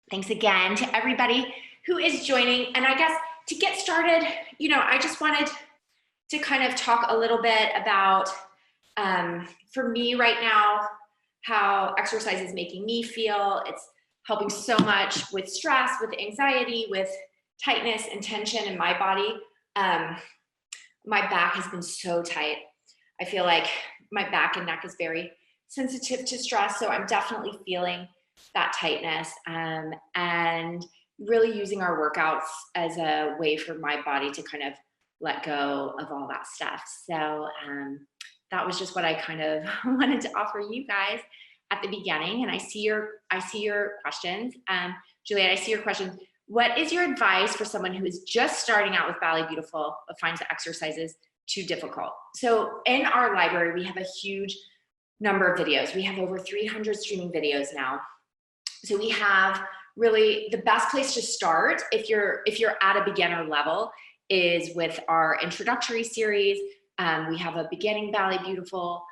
Thanks again to everybody who is joining. And I guess to get started, I just wanted to kind of talk a little bit about, for me right now, how exercise is making me feel. It's helping so much with stress, with anxiety, with tightness and tension in my body. My back has been so tight. I feel like my back and neck is very sensitive to stress, so I'm definitely feeling that tightness, and really using our workouts as a way for my body to kind of let go of all that stuff. So that was just what I kind of wanted to offer you guys at the beginning. And I see your questions. Juliet, I see your question. What is your advice for someone who is just starting out with Ballet Beautiful but finds the exercises too difficult? So in our library, we have a huge number of videos. We have over 300 streaming videos now. So we have really the best place to start if you're at a beginner level is with our introductory series. We have a beginning Ballet Beautiful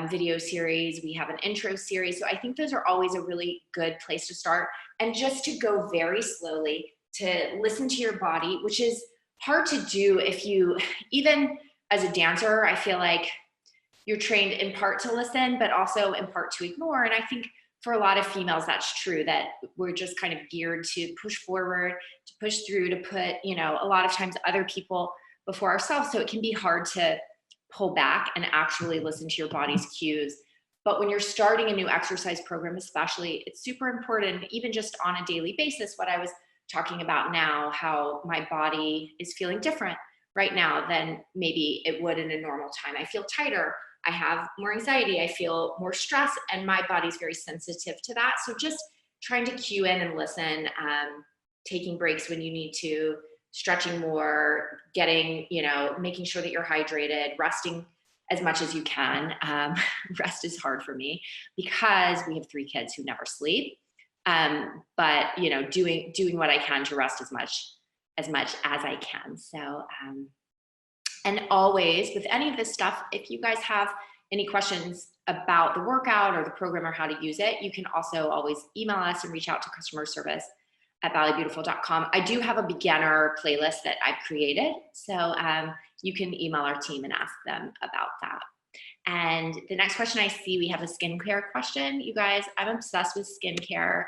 video series. We have an intro series. So I think those are always a really good place to start, and just to go very slowly, to listen to your body, which is hard to do if you, even as a dancer, I feel like you're trained in part to listen, but also in part to ignore. And I think for a lot of females, that's true, that we're just kind of geared to push forward, to push through, to put, a lot of times other people before ourselves. So it can be hard to pull back and actually listen to your body's cues. But when you're starting a new exercise program, especially, it's super important, even just on a daily basis, what I was talking about now, how my body is feeling different right now than maybe it would in a normal time. I feel tighter. I have more anxiety, I feel more stress, and my body's very sensitive to that. So just trying to cue in and listen, taking breaks when you need to, stretching more, getting, making sure that you're hydrated, resting as much as you can. Rest is hard for me because we have 3 kids who never sleep. But doing what I can to rest as much as I can. So, and always with any of this stuff, if you guys have any questions about the workout or the program or how to use it, you can also always email us and reach out to customer service at balletbeautiful.com. I do have a beginner playlist that I've created. So you can email our team and ask them about that. And the next question I see, we have a skincare question. You guys, I'm obsessed with skincare.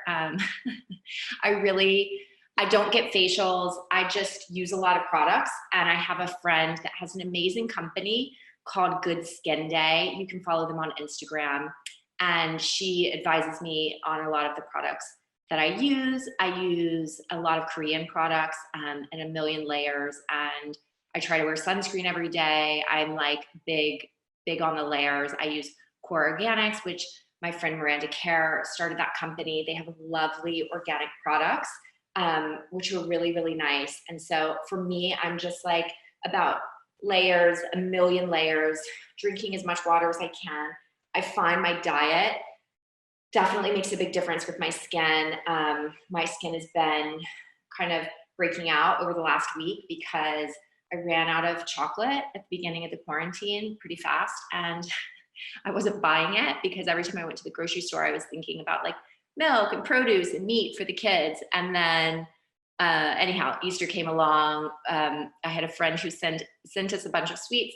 I don't get facials. I just use a lot of products, and I have a friend that has an amazing company called Good Skin Day. You can follow them on Instagram, and she advises me on a lot of the products that I use. I use a lot of Korean products and a million layers, and I try to wear sunscreen every day. I'm like big on the layers. I use Core Organics, which my friend Miranda Kerr started that company. They have lovely organic products, which are really, really nice. And so for me, I'm just like about layers, a million layers, drinking as much water as I can. I find my diet definitely makes a big difference with my skin. My skin has been kind of breaking out over the last week because I ran out of chocolate at the beginning of the quarantine pretty fast, and I wasn't buying it because every time I went to the grocery store, I was thinking about like milk and produce and meat for the kids. And then anyhow, Easter came along. I had a friend who sent us a bunch of sweets.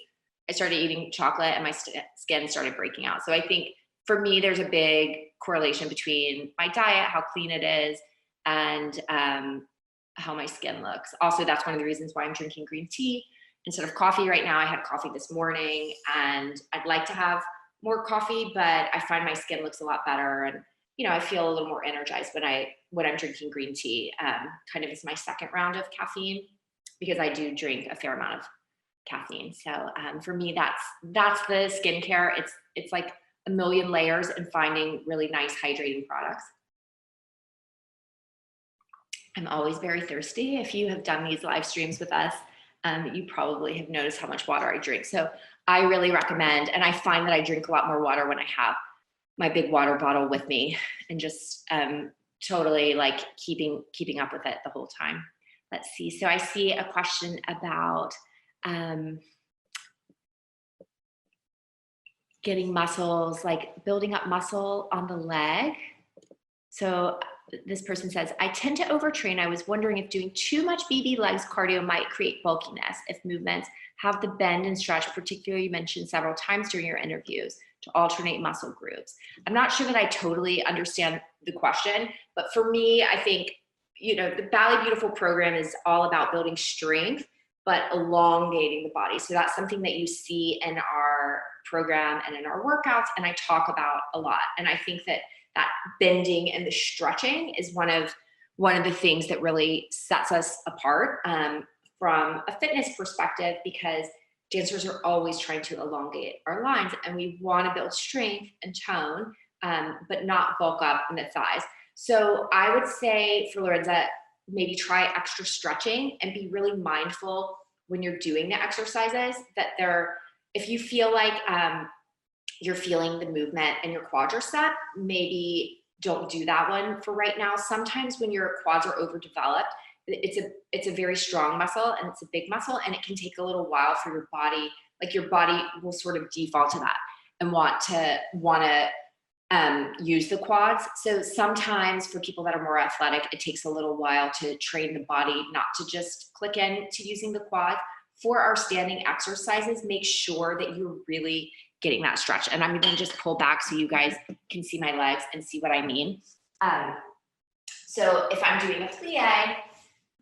I started eating chocolate and my skin started breaking out. So I think for me, there's a big correlation between my diet, how clean it is, and how my skin looks. Also, that's one of the reasons why I'm drinking green tea instead of coffee right now. I had coffee this morning, and I'd like to have more coffee, but I find my skin looks a lot better, and I feel a little more energized when I'm drinking green tea. Kind of is my second round of caffeine because I do drink a fair amount of caffeine. So for me, that's the skincare. It's like a million layers and finding really nice hydrating products. I'm always very thirsty. If you have done these live streams with us, you probably have noticed how much water I drink. So I really recommend, and I find that I drink a lot more water when I have my big water bottle with me and just totally like keeping up with it the whole time. Let's see. So I see a question about getting muscles, like building up muscle on the leg. So this person says, I tend to overtrain. I was wondering if doing too much BB legs cardio might create bulkiness if movements have the bend and stretch, particularly you mentioned several times during your interviews, to alternate muscle groups. I'm not sure that I totally understand the question, but for me, I think, you know, the Ballet Beautiful program is all about building strength, but elongating the body. So that's something that you see in our program and in our workouts, and I talk about a lot. And I think that that bending and the stretching is one of the things that really sets us apart from a fitness perspective, because dancers are always trying to elongate our lines, and we want to build strength and tone, but not bulk up in the thighs. So I would say for Lorenza, maybe try extra stretching and be really mindful when you're doing the exercises that if you feel like you're feeling the movement in your quadricep, maybe don't do that one for right now. Sometimes when your quads are overdeveloped, it's a very strong muscle and it's a big muscle, and it can take a little while for your body, like your body will sort of default to that and want to use the quads. So sometimes for people that are more athletic, it takes a little while to train the body not to just click in to using the quad. For our standing exercises, make sure that you're really getting that stretch. And I'm going to just pull back so you guys can see my legs and see what I mean. So if I'm doing a plie,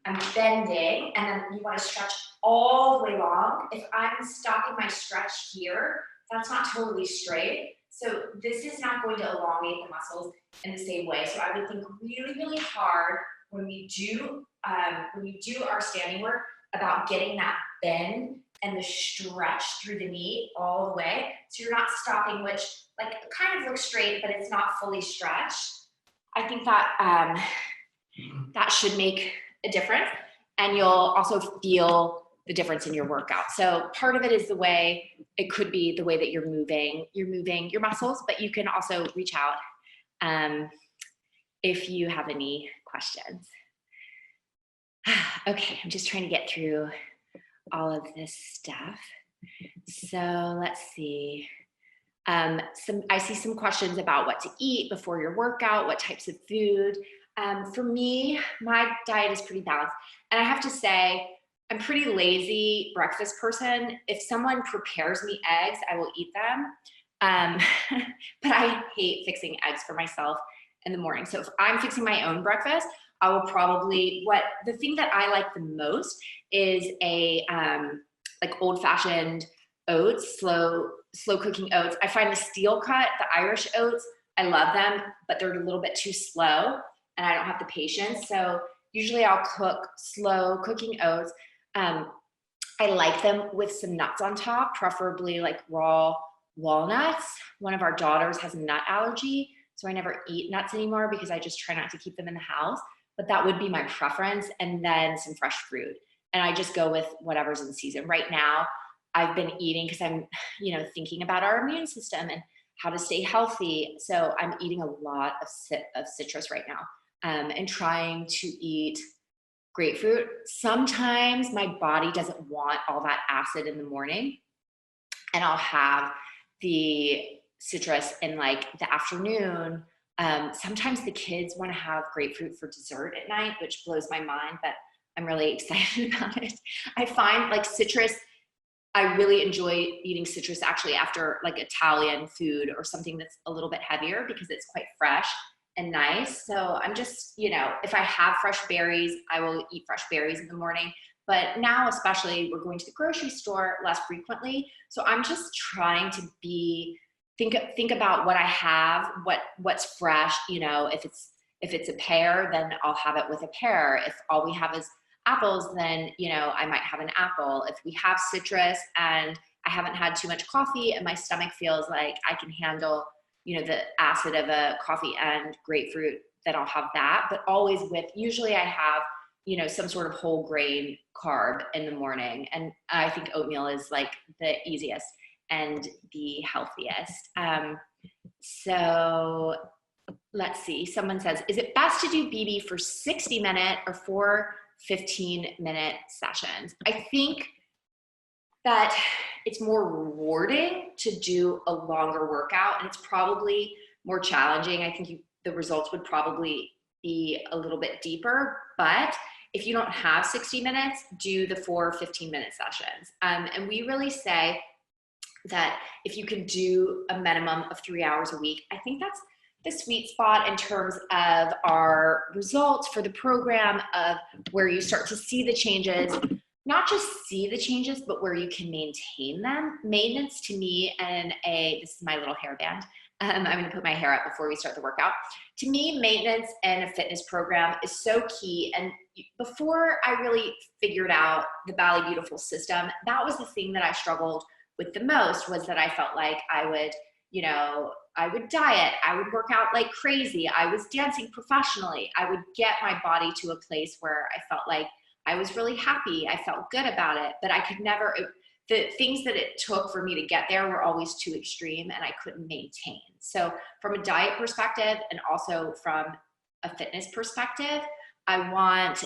I'm bending, and then you want to stretch all the way long. If I'm stopping my stretch here, that's not totally straight. So this is not going to elongate the muscles in the same way. So I would think really, really hard when we do our standing work about getting that bend and the stretch through the knee all the way. So you're not stopping, which like kind of looks straight, but it's not fully stretched. I think that that should make a difference, and you'll also feel the difference in your workout. So part of it is it could be the way that you're moving your muscles, but you can also reach out if you have any questions. Okay, I'm just trying to get through all of this stuff. So let's see. I see some questions about what to eat before your workout, what types of food. For me, my diet is pretty balanced. And I have to say, I'm a pretty lazy breakfast person. If someone prepares me eggs, I will eat them. But I hate fixing eggs for myself in the morning. So if I'm fixing my own breakfast, I will probably, the thing that I like the most is like old-fashioned oats, slow cooking oats. I find the steel cut, the Irish oats, I love them, but they're a little bit too slow and I don't have the patience. So usually I'll cook slow cooking oats. I like them with some nuts on top, preferably like raw walnuts. One of our daughters has a nut allergy, so I never eat nuts anymore because I just try not to keep them in the house. But that would be my preference, and then some fresh fruit. And I just go with whatever's in season. Right now, I've been eating because I'm, thinking about our immune system and how to stay healthy. So I'm eating a lot of citrus right now, and trying to eat grapefruit. Sometimes my body doesn't want all that acid in the morning, and I'll have the citrus in like the afternoon. Sometimes the kids want to have grapefruit for dessert at night, which blows my mind, but I'm really excited about it. I find like citrus, I really enjoy eating citrus actually after like Italian food or something that's a little bit heavier because it's quite fresh and nice. So I'm just, if I have fresh berries, I will eat fresh berries in the morning. But now, especially, we're going to the grocery store less frequently. So I'm just trying to think about what I have, what's fresh. If it's a pear, then I'll have it with a pear. If all we have is apples, then I might have an apple. If we have citrus and I haven't had too much coffee and my stomach feels like I can handle the acid of a coffee and grapefruit, then I'll have that. But always usually I have some sort of whole grain carb in the morning, and I think oatmeal is like the easiest and the healthiest. So let's see, someone says, is it best to do BB for 60-minute or 4 15-minute sessions? I think that it's more rewarding to do a longer workout, and it's probably more challenging. I think the results would probably be a little bit deeper, but if you don't have 60 minutes, do the 4 15-minute sessions. And we really say that if you can do a minimum of 3 hours a week, I think that's the sweet spot in terms of our results for the program, of where you start to see the changes, not just see the changes, but where you can maintain them. Maintenance to me, and this is my little hairband. I'm gonna put my hair up before we start the workout. To me, maintenance in a fitness program is so key. And before I really figured out the Ballet Beautiful system, that was the thing that I struggled with the most, was that I felt like I would, you know, I would diet, I would work out like crazy, I was dancing professionally, I would get my body to a place where I felt like I was really happy, I felt good about it, but I could never, the things that it took for me to get there were always too extreme, and I couldn't maintain. So from a diet perspective, and also from a fitness perspective, I want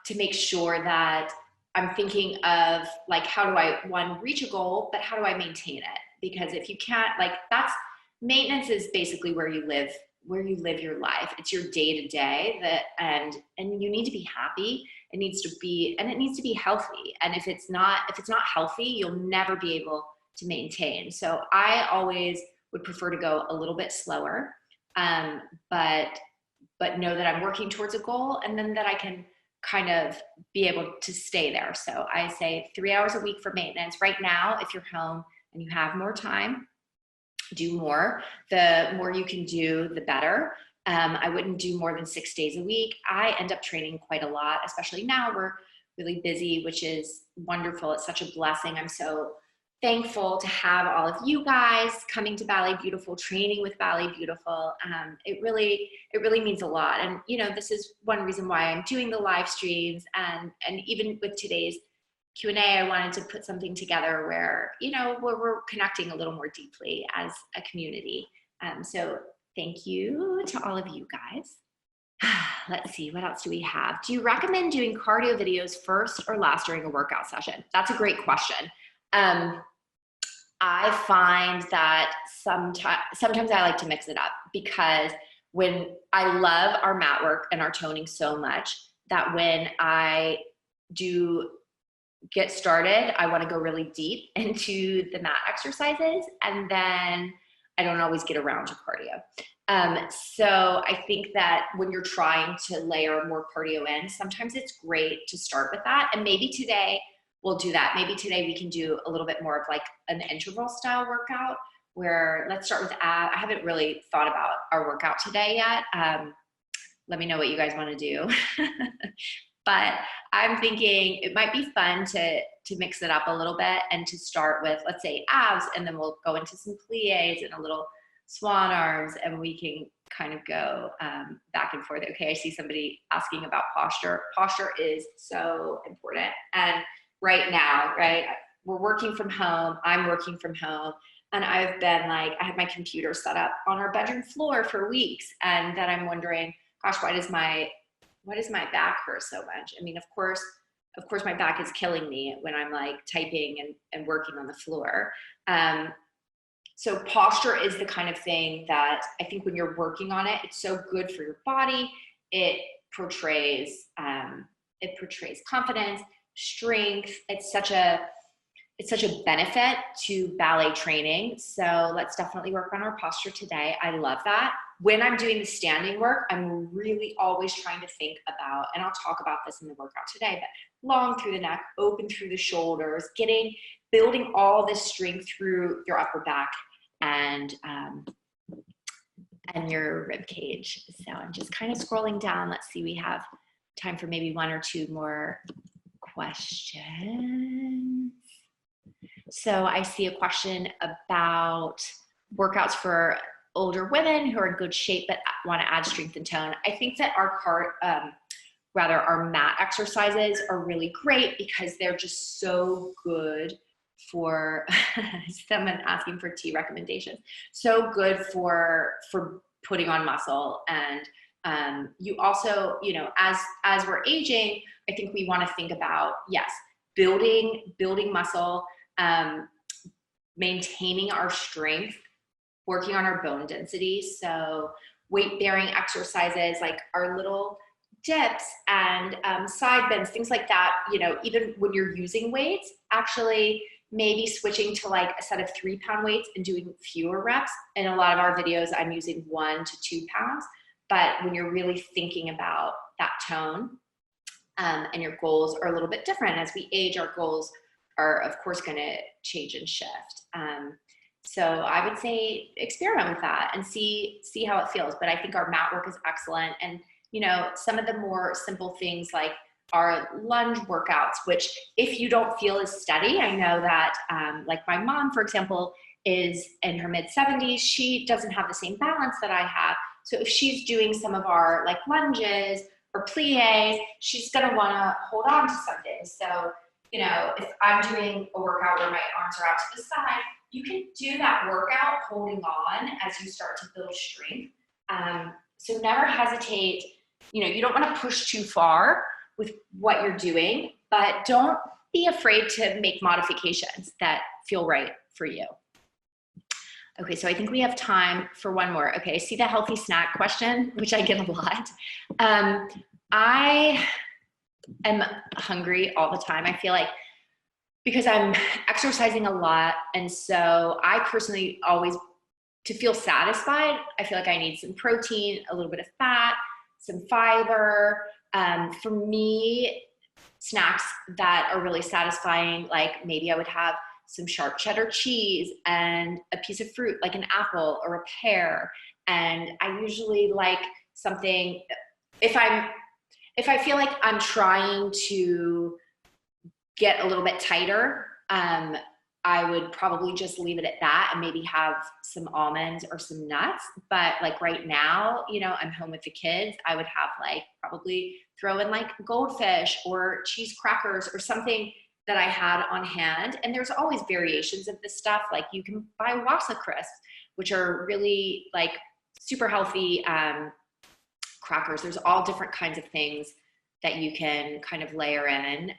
to make sure that I'm thinking of, like, how do I, one, reach a goal, but how do I maintain it? Because if you can't, like, that's, maintenance is basically where you live your life. It's your day to day, and you need to be happy. It needs to be, and it needs to be healthy. And if it's not healthy, you'll never be able to maintain. So I always would prefer to go a little bit slower, but know that I'm working towards a goal, and then that I can kind of be able to stay there. So I say 3 hours a week for maintenance. Right now, if you're home and you have more time, do more. The more you can do, the better. I wouldn't do more than 6 days a week. I end up training quite a lot, especially now we're really busy, which is wonderful. It's such a blessing. I'm so thankful to have all of you guys coming to Ballet Beautiful, training with Ballet Beautiful. It really means a lot. And, you know, this is one reason why I'm doing the live streams, and even with today's Q&A, I wanted to put something together where, you know, where we're connecting a little more deeply as a community. So thank you to all of you guys. Let's see, what else do we have? Do you recommend doing cardio videos first or last during a workout session? That's a great question. I find that sometimes I like to mix it up, because when I love our mat work and our toning so much that when I do get started, I want to go really deep into the mat exercises, and then I don't always get around to cardio. So I think that when you're trying to layer more cardio in, sometimes it's great to start with that. And maybe today we'll do that. Maybe today we can do a little bit more of like an interval style workout, where let's start with ab. I haven't really thought about our workout today yet. Let me know what you guys want to do. But I'm thinking it might be fun to mix it up a little bit, and to start with, let's say, abs, and then we'll go into some plies and a little swan arms, and we can kind of go back and forth. Okay, I see somebody asking about posture. Posture is so important. And right now, right, we're working from home, I'm working from home, and I've been like, I had my computer set up on our bedroom floor for weeks, and then I'm wondering, gosh, why does my back hurt so much? I mean, of course my back is killing me when I'm like typing and working on the floor. So posture is the kind of thing that I think when you're working on it, it's so good for your body. It portrays confidence, strength. It's such a benefit to ballet training. So let's definitely work on our posture today. I love that. When I'm doing the standing work, I'm really always trying to think about, and I'll talk about this in the workout today, but long through the neck, open through the shoulders, building all this strength through your upper back and your rib cage. So I'm just kind of scrolling down. Let's see, we have time for maybe 1 or 2 more questions. So I see a question about workouts for older women who are in good shape but want to add strength and tone. I think that our mat exercises are really great, because they're just so good for someone asking for tea recommendations. So good for putting on muscle. And you also, you know, as we're aging, I think we want to think about, yes, building muscle, maintaining our strength, working on our bone density. So weight bearing exercises like our little dips and side bends, things like that. You know, even when you're using weights, actually maybe switching to like a set of 3-pound weights and doing fewer reps. In a lot of our videos, I'm using 1 to 2 pounds. But when you're really thinking about that tone, and your goals are a little bit different. As we age, our goals are, of course, going to change and shift. So I would say experiment with that and see how it feels. But I think our mat work is excellent. And, you know, some of the more simple things like our lunge workouts, which if you don't feel as steady, I know that like my mom, for example, is in her mid-70s. She doesn't have the same balance that I have. So if she's doing some of our like lunges or plie, she's gonna wanna hold on to something. So, you know, if I'm doing a workout where my arms are out to the side, you can do that workout holding on as you start to build strength. So never hesitate. You know, you don't wanna push too far with what you're doing, but don't be afraid to make modifications that feel right for you. Okay, so I think we have time for one more. Okay, see the healthy snack question, which I get a lot. I am hungry all the time. I feel like because I'm exercising a lot, and so I personally always, to feel satisfied, I feel like I need some protein, a little bit of fat, some fiber. For me, snacks that are really satisfying, like maybe I would have some sharp cheddar cheese and a piece of fruit like an apple or a pear. And I usually like something, if I feel like I'm trying to get a little bit tighter, I would probably just leave it at that and maybe have some almonds or some nuts. But like right now, you know, I'm home with the kids. I would have like probably throw in like goldfish or cheese crackers or something that I had on hand. And there's always variations of this stuff. Like you can buy Wassa crisps, which are really like super healthy crackers. There's all different kinds of things that you can kind of layer in.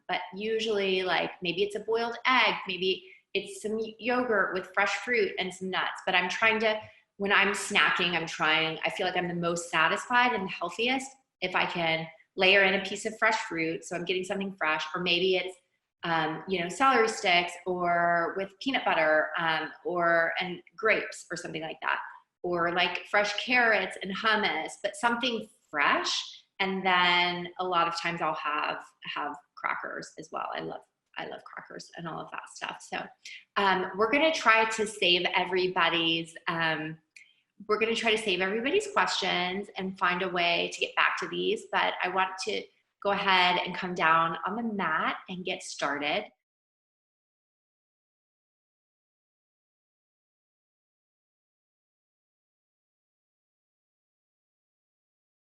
But usually like maybe it's a boiled egg, maybe it's some yogurt with fresh fruit and some nuts. But I'm trying to, when I'm snacking, I feel like I'm the most satisfied and the healthiest if I can layer in a piece of fresh fruit. So I'm getting something fresh, or maybe it's, you know, celery sticks or with peanut butter and grapes or something like that. Or like fresh carrots and hummus, but something fresh. And then a lot of times I'll have crackers as well. I love crackers and all of that stuff. So we're gonna try to save everybody's questions and find a way to get back to these. But I want to go ahead and come down on the mat and get started.